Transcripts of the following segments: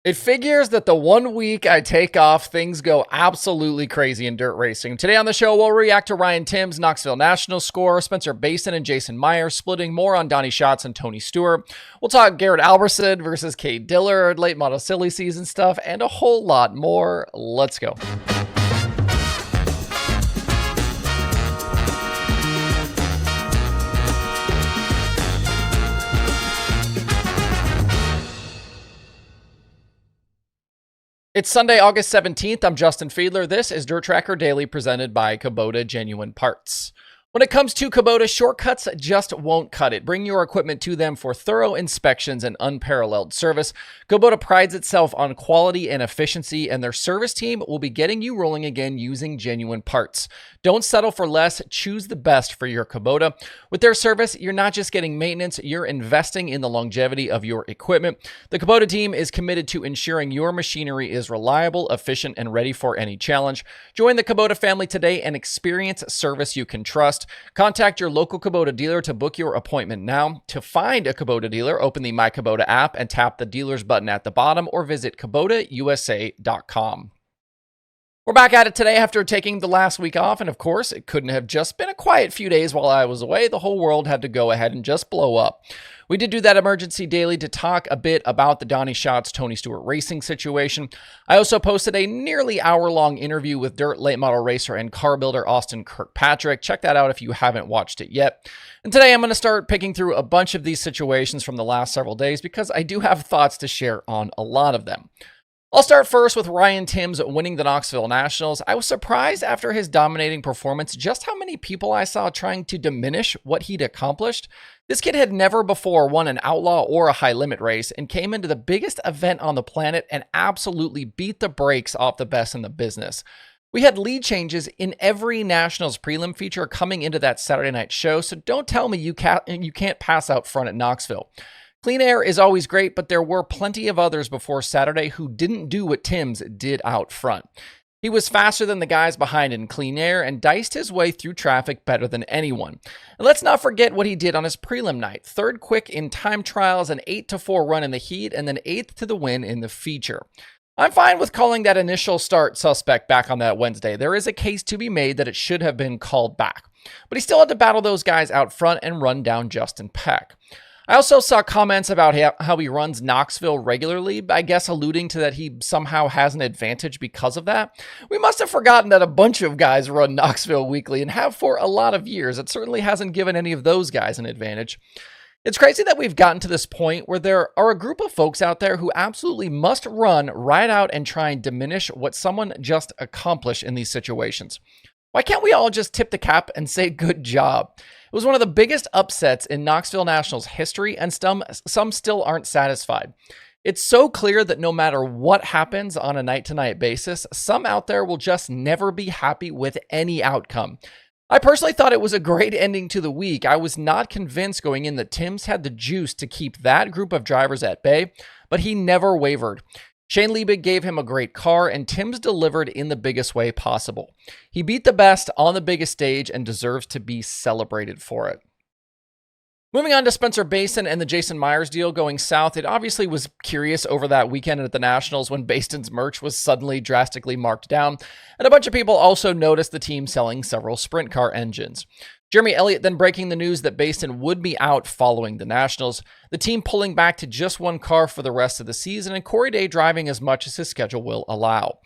It figures that the 1 week I take off, things go absolutely crazy in dirt racing. Today on the show, we'll react to Ryan Timms Knoxville Nationals score, Spencer Bayston and Jason Meyers splitting more on Donny Schatz and Tony Stewart. We'll talk Garrett Alberson versus Cade Dillard, late model silly season stuff, and a whole lot more. Let's go. It's Sunday, August 17th. I'm Justin Fiedler. This is DIRTRACKR Daily presented by Kubota Genuine Parts. When it comes to Kubota, shortcuts just won't cut it. Bring your equipment to them for thorough inspections and unparalleled service. Kubota prides itself on quality and efficiency, and their service team will be getting you rolling again using genuine parts. Don't settle for less. Choose the best for your Kubota. With their service, you're not just getting maintenance, you're investing in the longevity of your equipment. The Kubota team is committed to ensuring your machinery is reliable, efficient, and ready for any challenge. Join the Kubota family today and experience service you can trust. Contact your local Kubota dealer to book your appointment now. To find a Kubota dealer, open the My Kubota app and tap the dealer's button at the bottom or visit KubotaUSA.com. We're back at it today after taking the last week off, and of course, it couldn't have just been a quiet few days while I was away. The whole world had to go ahead and just blow up. We did do that emergency daily to talk a bit about the Donny Schatz Tony Stewart racing situation. I also posted a nearly hour-long interview with dirt late model racer and car builder Austin Kirkpatrick. Check that out if you haven't watched it yet. And today I'm going to start picking through a bunch of these situations from the last several days because I do have thoughts to share on a lot of them. I'll start first with Ryan Timms winning the Knoxville Nationals. I was surprised after his dominating performance just how many people I saw trying to diminish what he'd accomplished. This kid had never before won an outlaw or a high limit race and came into the biggest event on the planet and absolutely beat the brakes off the best in the business. We had lead changes in every Nationals prelim feature coming into that Saturday night show, so don't tell me you can't pass out front at Knoxville. Clean air is always great, but there were plenty of others before Saturday who didn't do what Timms did out front. He was faster than the guys behind in clean air and diced his way through traffic better than anyone. And let's not forget what he did on his prelim night. Third quick in time trials, an 8-4 run in the heat, and then 8th to the win in the feature. I'm fine with calling that initial start suspect back on that Wednesday. There is a case to be made that it should have been called back. But he still had to battle those guys out front and run down Justin Peck. I also saw comments about how he runs Knoxville regularly, I guess alluding to that he somehow has an advantage because of that. We must have forgotten that a bunch of guys run Knoxville weekly and have for a lot of years. It certainly hasn't given any of those guys an advantage. It's crazy that we've gotten to this point where there are a group of folks out there who absolutely must run right out and try and diminish what someone just accomplished in these situations. Why can't we all just tip the cap and say good job? It was one of the biggest upsets in Knoxville Nationals history, and some still aren't satisfied. It's so clear that no matter what happens on a night-to-night basis, some out there will just never be happy with any outcome. I personally thought it was a great ending to the week. I was not convinced going in that Timms had the juice to keep that group of drivers at bay, but he never wavered. Shane Liebig gave him a great car, and Timms delivered in the biggest way possible. He beat the best on the biggest stage and deserves to be celebrated for it. Moving on to Spencer Bayston and the Jason Meyers deal going south, it obviously was curious over that weekend at the Nationals when Bayston's merch was suddenly drastically marked down, and a bunch of people also noticed the team selling several sprint car engines. Jeremy Elliott then breaking the news that Bayston would be out following the Nationals, the team pulling back to just one car for the rest of the season, and Corey Day driving as much as his schedule will allow.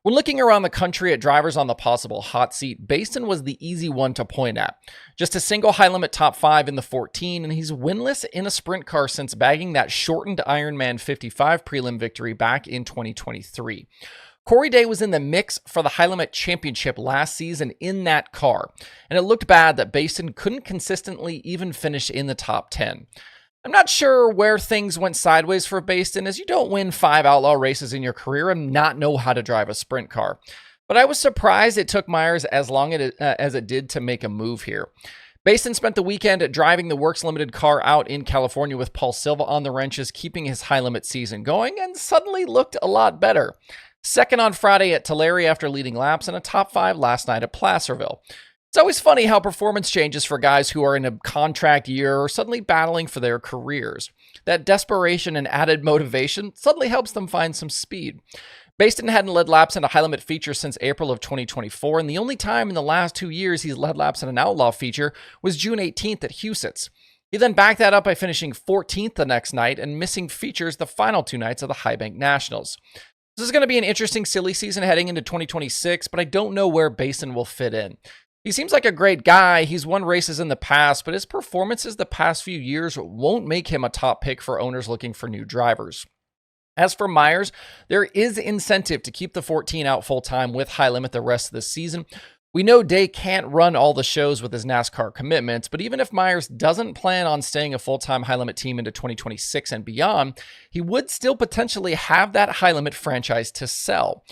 When looking around the country at drivers on the possible hot seat, Bayston was the easy one to point at. Just a single high-limit top 5 in the 14, and he's winless in a sprint car since bagging that shortened Ironman 55 prelim victory back in 2023. Corey Day was in the mix for the High Limit Championship last season in that car, and it looked bad that Bayston couldn't consistently even finish in the top 10. I'm not sure where things went sideways for Bayston, as you don't win 5 outlaw races in your career and not know how to drive a sprint car. But I was surprised it took Meyers as long as it did to make a move here. Bayston spent the weekend driving the Works Limited car out in California with Paul Silva on the wrenches, keeping his high limit season going, and suddenly looked a lot better. Second on Friday at Tulare after leading laps, and a top 5 last night at Placerville. It's always funny how performance changes for guys who are in a contract year or suddenly battling for their careers. That desperation and added motivation suddenly helps them find some speed. Bayston hadn't led laps in a high-limit feature since April of 2024, and the only time in the last 2 years he's led laps in an outlaw feature was June 18th at Huset's. He then backed that up by finishing 14th the next night and missing features the final 2 nights of the High Bank Nationals. This is going to be an interesting silly season heading into 2026, but I don't know where Bayston will fit in. He seems like a great guy. He's won races in the past, but his performances the past few years won't make him a top pick for owners looking for new drivers. As for Meyers, there is incentive to keep the 14 out full-time with high limit the rest of the season. We know Day can't run all the shows with his NASCAR commitments, but even if Meyers doesn't plan on staying a full-time high limit team into 2026 and beyond, he would still potentially have that high limit franchise to sell.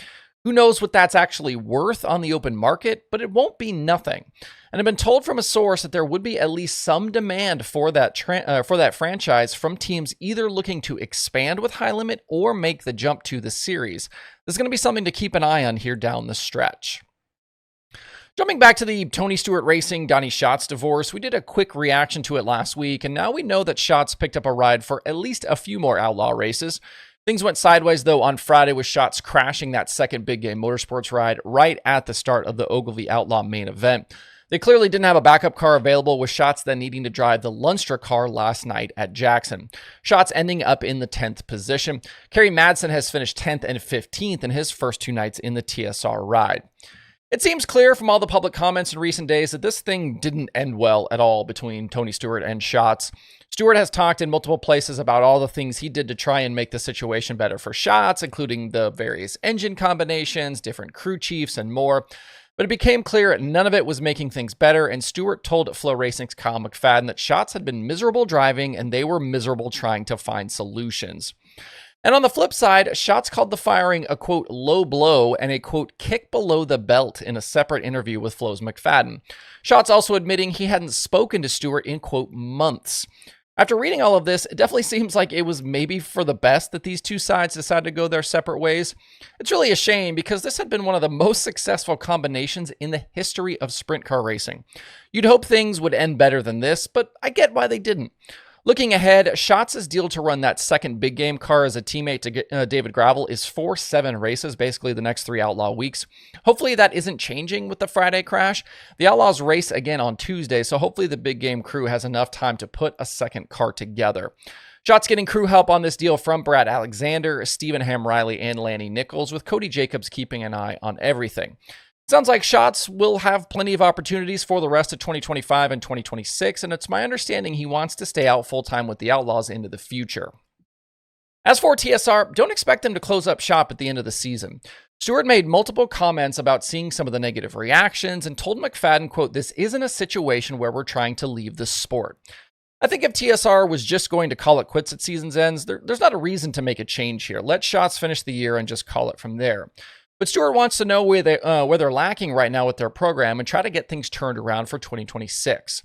Who knows what that's actually worth on the open market, but it won't be nothing. And I've been told from a source that there would be at least some demand for that franchise from teams either looking to expand with high limit or make the jump to the series. This is going to be something to keep an eye on here down the stretch. Jumping back to the Tony Stewart Racing Donny Schatz divorce, we did a quick reaction to it last week, and now we know that Schatz picked up a ride for at least a few more outlaw races. Things went sideways, though, on Friday with Schatz crashing that second Big Game Motorsports ride right at the start of the Ogilvy Outlaw main event. They clearly didn't have a backup car available, with Schatz then needing to drive the Lunstra car last night at Jackson. Schatz ending up in the 10th position. Kerry Madsen has finished 10th and 15th in his first 2 nights in the TSR ride. It seems clear from all the public comments in recent days that this thing didn't end well at all between Tony Stewart and Schatz. Stewart has talked in multiple places about all the things he did to try and make the situation better for Schatz, including the various engine combinations, different crew chiefs, and more. But it became clear none of it was making things better, and Stewart told Flow Racing's Kyle McFadden that Schatz had been miserable driving and they were miserable trying to find solutions. And on the flip side, Schatz called the firing a, quote, low blow and a, quote, kick below the belt in a separate interview with Flow's McFadden. Schatz also admitting he hadn't spoken to Stewart in, quote, months. After reading all of this, it definitely seems like it was maybe for the best that these two sides decided to go their separate ways. It's really a shame because this had been one of the most successful combinations in the history of sprint car racing. You'd hope things would end better than this, but I get why they didn't. Looking ahead, Schatz's deal to run that second big game car as a teammate to David Gravel is for 7 races, basically the next 3 Outlaw weeks. Hopefully that isn't changing with the Friday crash. The Outlaws race again on Tuesday, so hopefully the big game crew has enough time to put a second car together. Schatz getting crew help on this deal from Brad Alexander, Stephen Ham-Riley, and Lanny Nichols, with Cody Jacobs keeping an eye on everything. Sounds like Schatz will have plenty of opportunities for the rest of 2025 and 2026, and it's my understanding he wants to stay out full-time with the Outlaws into the future. As for TSR, don't expect them to close up shop at the end of the season. Stewart made multiple comments about seeing some of the negative reactions and told McFadden, quote, "This isn't a situation where we're trying to leave the sport." I think if TSR was just going to call it quits at season's ends, there's not a reason to make a change here. Let Schatz finish the year and just call it from there. But Stewart wants to know where they're lacking right now with their program and try to get things turned around for 2026.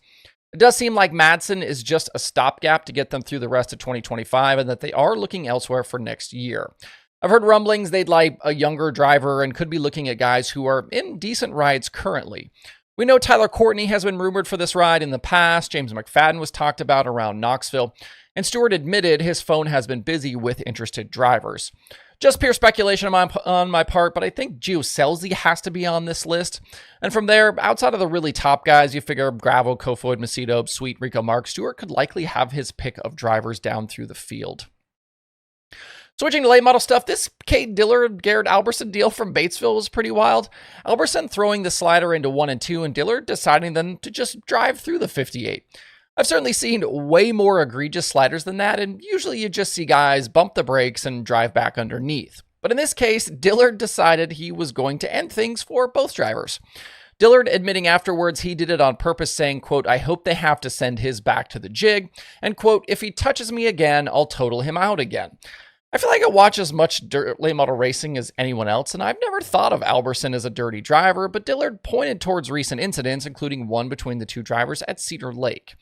It does seem like Madsen is just a stopgap to get them through the rest of 2025 and that they are looking elsewhere for next year. I've heard rumblings they'd like a younger driver and could be looking at guys who are in decent rides currently. We know Tyler Courtney has been rumored for this ride in the past. James McFadden was talked about around Knoxville. And Stewart admitted his phone has been busy with interested drivers. Just pure speculation on my part, but I think Gio Scelzi has to be on this list. And from there, outside of the really top guys, you figure Gravel, Kofoid, Macedo, Sweet, Rico Mark, Stewart could likely have his pick of drivers down through the field. Switching to late model stuff, this Cade Dillard, Garrett Alberson deal from Batesville was pretty wild. Alberson throwing the slider into 1 and 2, and Dillard deciding then to just drive through the 58. I've certainly seen way more egregious sliders than that, and usually you just see guys bump the brakes and drive back underneath. But in this case, Dillard decided he was going to end things for both drivers. Dillard admitting afterwards he did it on purpose, saying, quote, "I hope they have to send his back to the jig," and, quote, "If he touches me again, I'll total him out again." I feel like I watch as much late model racing as anyone else, and I've never thought of Alberson as a dirty driver, but Dillard pointed towards recent incidents, including one between the two drivers at Cedar Lake.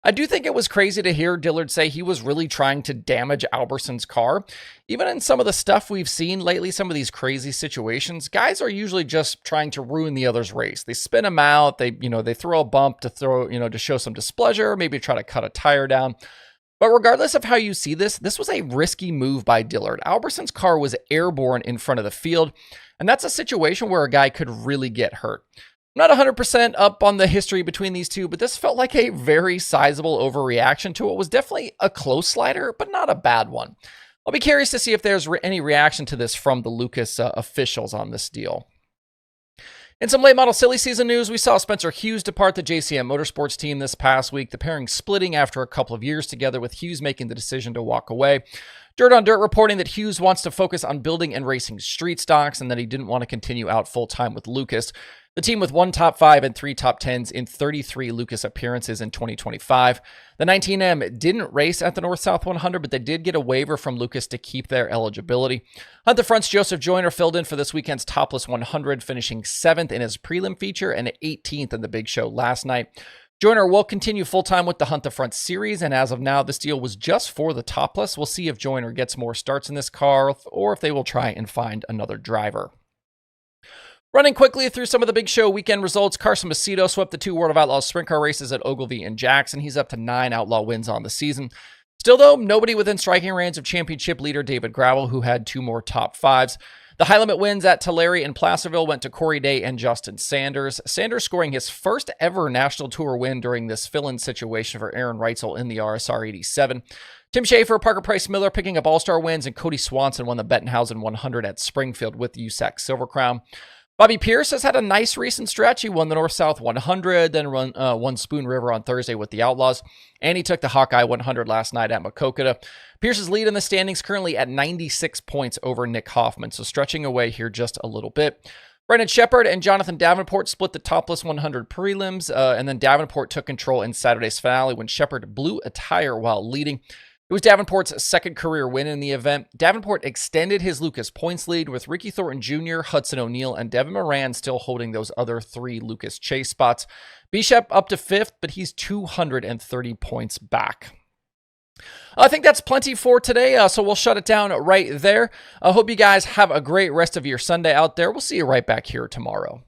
I do think it was crazy to hear Dillard say he was really trying to damage Alberson's car. Even in some of the stuff we've seen lately, some of these crazy situations, guys are usually just trying to ruin the other's race. They spin them out, they throw a bump to show some displeasure, maybe try to cut a tire down. But regardless of how you see this, this was a risky move by Dillard. Alberson's car was airborne in front of the field, and that's a situation where a guy could really get hurt. I'm not 100% up on the history between these two, but this felt like a very sizable overreaction to what was definitely a close slider, but not a bad one. I'll be curious to see if there's any reaction to this from the Lucas officials on this deal. In some late model silly season news, we saw Spencer Hughes depart the JCM Motorsports team this past week, the pairing splitting after a couple of years together, with Hughes making the decision to walk away. Dirt on Dirt reporting that Hughes wants to focus on building and racing street stocks and that he didn't want to continue out full-time with Lucas. The team with 1 top 5 and 3 top 10s in 33 Lucas appearances in 2025. The 19M didn't race at the North-South 100, but they did get a waiver from Lucas to keep their eligibility. Hunt the Front's Joseph Joyner filled in for this weekend's Topless 100, finishing 7th in his prelim feature and 18th in the big show last night. Joyner will continue full-time with the Hunt the Front series, and as of now, this deal was just for the Topless. We'll see if Joyner gets more starts in this car, or if they will try and find another driver. Running quickly through some of the big show weekend results, Carson Macedo swept the 2 World of Outlaws sprint car races at Ogilvy and Jackson. He's up to 9 Outlaw wins on the season. Still, though, nobody within striking range of championship leader David Gravel, who had 2 more top 5s. The high limit wins at Tulare and Placerville went to Corey Day and Justin Sanders. Sanders scoring his first ever National Tour win during this fill-in situation for Aaron Reitzel in the RSR 87. Tim Schaefer, Parker Price Miller picking up all-star wins, and Cody Swanson won the Bettenhausen 100 at Springfield with the USAC Silver Crown. Bobby Pierce has had a nice recent stretch. He won the North-South 100, then won Spoon River on Thursday with the Outlaws, and he took the Hawkeye 100 last night at Makokata. Pierce's lead in the standings currently at 96 points over Nick Hoffman, so stretching away here just a little bit. Brendan Shepard and Jonathan Davenport split the Topless 100 prelims, and then Davenport took control in Saturday's finale when Shepard blew a tire while leading. It was Davenport's second career win in the event. Davenport extended his Lucas points lead with Ricky Thornton Jr., Hudson O'Neill, and Devin Moran still holding those other 3 Lucas chase spots. Bishop up to 5th, but he's 230 points back. I think that's plenty for today, so we'll shut it down right there. I hope you guys have a great rest of your Sunday out there. We'll see you right back here tomorrow.